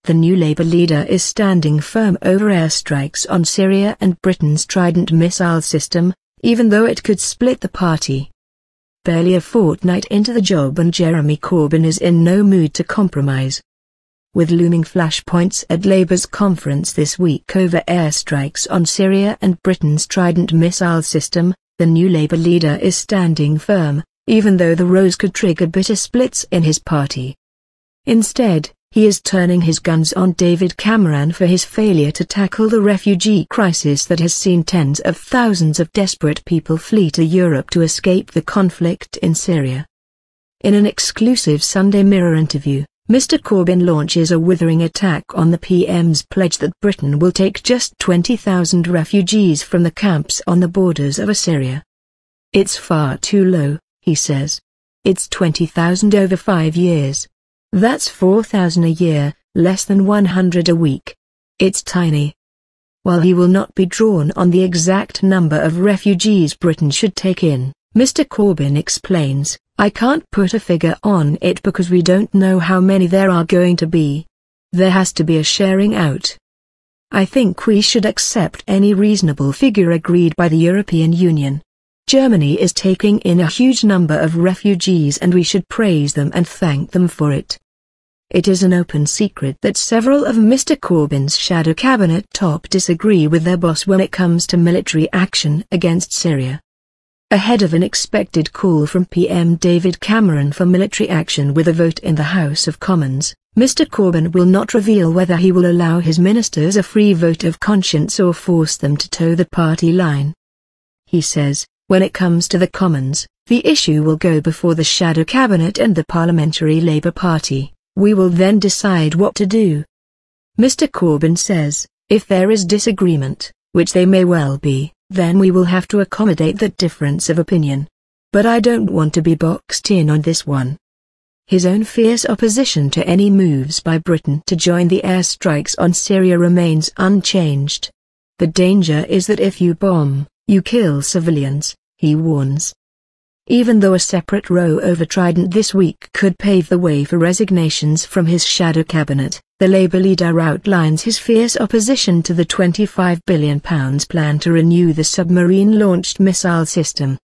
the new Labour leader is standing firm over airstrikes on Syria and Britain's Trident missile system, even though it could split the party. Barely a fortnight into the job and Jeremy Corbyn is in no mood to compromise. With looming flashpoints at Labour's conference this week over airstrikes on Syria and Britain's Trident missile system, the new Labour leader is standing firm, even though the rows could trigger bitter splits in his party. Instead, he is turning his guns on David Cameron for his failure to tackle the refugee crisis that has seen tens of thousands of desperate people flee to Europe to escape the conflict in Syria. In an exclusive Sunday Mirror interview, Mr. Corbyn launches a withering attack on the PM's pledge that Britain will take just 20,000 refugees from the camps on the borders of Syria. "It's far too low," he says. "It's 20,000 over 5 years. That's 4,000 a year, less than 100 a week. It's tiny." While he will not be drawn on the exact number of refugees Britain should take in, Mr. Corbyn explains, "I can't put a figure on it because we don't know how many there are going to be. There has to be a sharing out. I think we should accept any reasonable figure agreed by the European Union. Germany is taking in a huge number of refugees and we should praise them and thank them for it." It is an open secret that several of Mr. Corbyn's shadow cabinet top disagree with their boss when it comes to military action against Syria. Ahead of an expected call from PM David Cameron for military action with a vote in the House of Commons, Mr. Corbyn will not reveal whether he will allow his ministers a free vote of conscience or force them to toe the party line. He says, when it comes to the Commons, the issue will go before the shadow cabinet and the parliamentary Labour Party. We will then decide what to do. Mr. Corbyn says, if there is disagreement, which there may well be, then we will have to accommodate that difference of opinion. But I don't want to be boxed in on this one. His own fierce opposition to any moves by Britain to join the airstrikes on Syria remains unchanged. The danger is that if you bomb, you kill civilians, he warns. Even though a separate row over Trident this week could pave the way for resignations from his shadow cabinet, the Labour leader outlines his fierce opposition to the £25 billion plan to renew the submarine-launched missile system.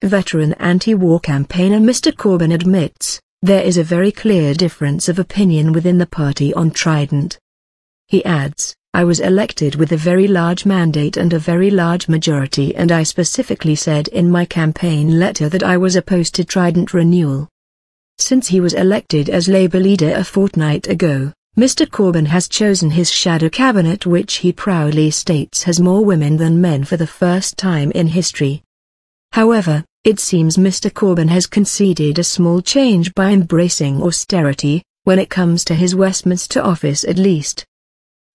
Veteran anti-war campaigner Mr. Corbyn admits, there is a very clear difference of opinion within the party on Trident. He adds, I was elected with a very large mandate and a very large majority, and I specifically said in my campaign letter that I was opposed to Trident renewal. Since he was elected as Labour leader a fortnight ago, Mr. Corbyn has chosen his shadow cabinet, which he proudly states has more women than men for the first time in history. However, it seems Mr. Corbyn has conceded a small change by embracing austerity, when it comes to his Westminster office at least.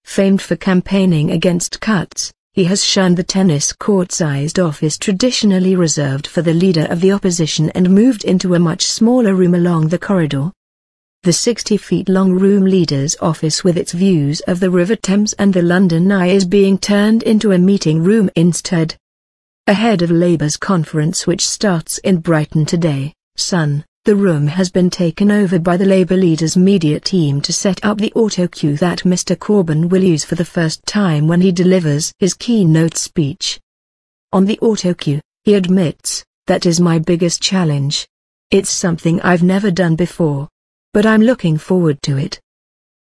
Famed for campaigning against cuts, he has shunned the tennis court-sized office traditionally reserved for the leader of the opposition and moved into a much smaller room along the corridor. The 60-feet-long room leader's office with its views of the River Thames and the London Eye is being turned into a meeting room instead. Ahead of Labour's conference which starts in Brighton today, Sun, the room has been taken over by the Labour leader's media team to set up the auto-cue that Mr. Corbyn will use for the first time when he delivers his keynote speech. On the auto-cue, he admits, that is my biggest challenge. It's something I've never done before. But I'm looking forward to it.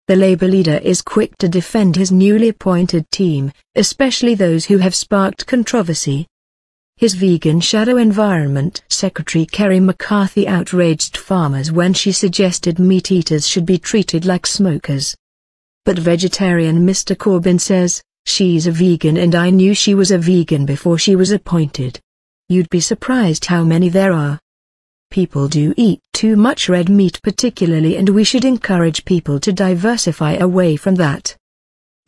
The Labour leader is quick to defend his newly appointed team, especially those who have sparked controversy. His vegan shadow environment secretary Kerry McCarthy outraged farmers when she suggested meat eaters should be treated like smokers. But vegetarian Mr. Corbyn says, she's a vegan and I knew she was a vegan before she was appointed. You'd be surprised how many there are. People do eat too much red meat particularly, and we should encourage people to diversify away from that.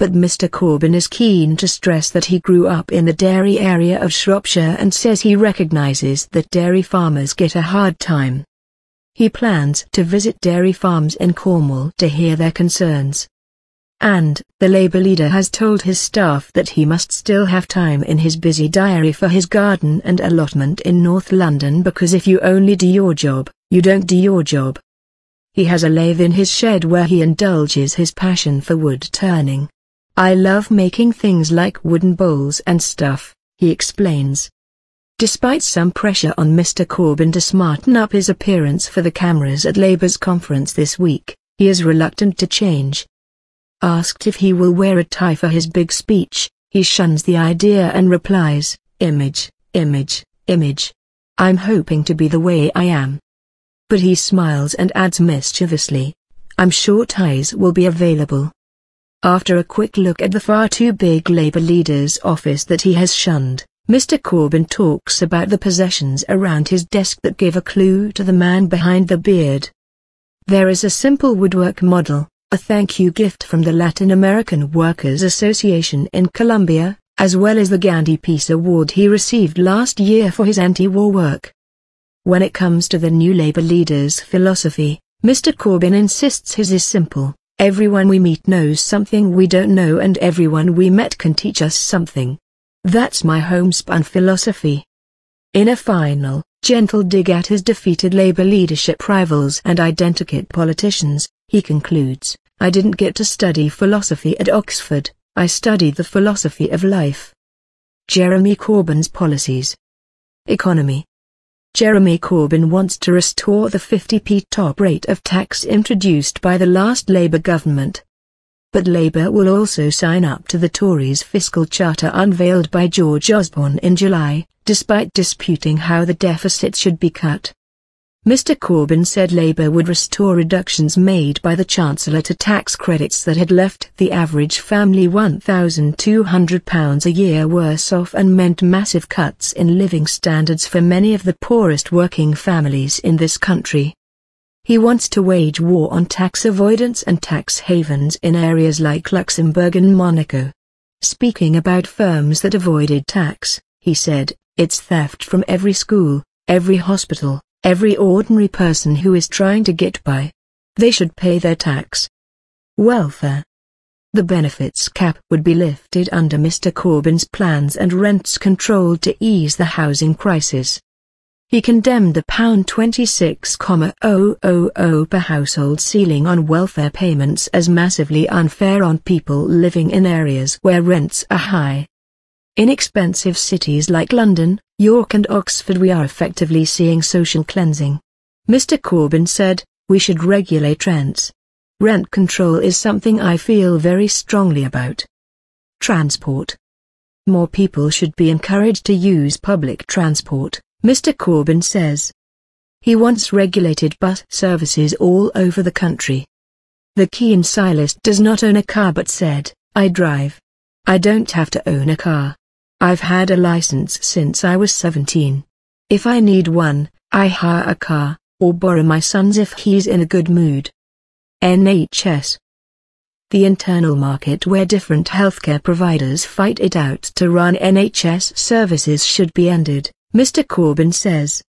But Mr. Corbyn is keen to stress that he grew up in the dairy area of Shropshire and says he recognises that dairy farmers get a hard time. He plans to visit dairy farms in Cornwall to hear their concerns. And, the Labour leader has told his staff that he must still have time in his busy diary for his garden and allotment in North London, because if you only do your job, you don't do your job. He has a lathe in his shed where he indulges his passion for wood turning. I love making things like wooden bowls and stuff, he explains. Despite some pressure on Mr. Corbyn to smarten up his appearance for the cameras at Labour's conference this week, he is reluctant to change. Asked if he will wear a tie for his big speech, he shuns the idea and replies, "Image, image, image. I'm hoping to be the way I am." But he smiles and adds mischievously, "I'm sure ties will be available." After a quick look at the far too big Labour leader's office that he has shunned, Mr. Corbyn talks about the possessions around his desk that give a clue to the man behind the beard. There is a simple woodwork model, a thank you gift from the Latin American Workers Association in Colombia, as well as the Gandhi Peace Award he received last year for his anti-war work. When it comes to the new Labour leader's philosophy, Mr. Corbyn insists his is simple: everyone we meet knows something we don't know and everyone we met can teach us something. That's my homespun philosophy. In a final, gentle dig at his defeated Labour leadership rivals and identikit politicians, he concludes, "I didn't get to study philosophy at Oxford, I studied the philosophy of life." Jeremy Corbyn's policies. Economy. Jeremy Corbyn wants to restore the 50p top rate of tax introduced by the last Labour government. But Labour will also sign up to the Tories' fiscal charter unveiled by George Osborne in July, despite disputing how the deficit should be cut. Mr. Corbyn said Labour would restore reductions made by the Chancellor to tax credits that had left the average family £1,200 a year worse off and meant massive cuts in living standards for many of the poorest working families in this country. He wants to wage war on tax avoidance and tax havens in areas like Luxembourg and Monaco. Speaking about firms that avoided tax, he said, "It's theft from every school, every hospital, every ordinary person who is trying to get by. They should pay their tax." Welfare. The benefits cap would be lifted under Mr. Corbyn's plans and rents controlled to ease the housing crisis. He condemned the £26,000 per household ceiling on welfare payments as massively unfair on people living in areas where rents are high. In expensive cities like London, York and Oxford we are effectively seeing social cleansing. Mr. Corbyn said, "We should regulate rents. Rent control is something I feel very strongly about." Transport. More people should be encouraged to use public transport, Mr. Corbyn says. He wants regulated bus services all over the country. The keen stylist does not own a car but said, "I drive. I don't have to own a car. I've had a license since I was 17. If I need one, I hire a car, or borrow my son's if he's in a good mood." NHS. The internal market where different healthcare providers fight it out to run NHS services should be ended, Mr. Corbyn says.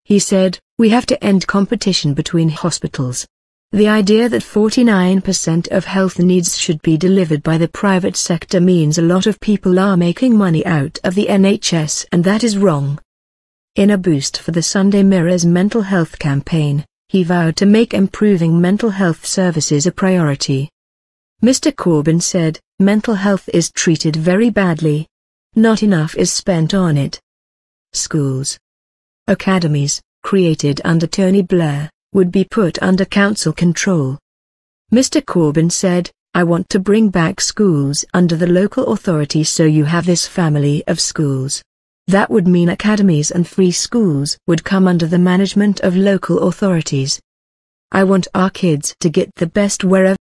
He said, "We have to end competition between hospitals. The idea that 49% of health needs should be delivered by the private sector means a lot of people are making money out of the NHS and that is wrong." In a boost for the Sunday Mirror's mental health campaign, he vowed to make improving mental health services a priority. Mr. Corbyn said, "Mental health is treated very badly. Not enough is spent on it." Schools. Academies, created under Tony Blair, would be put under council control. Mr. Corbyn said, "I want to bring back schools under the local authority so you have this family of schools. That would mean academies and free schools would come under the management of local authorities. I want our kids to get the best wherever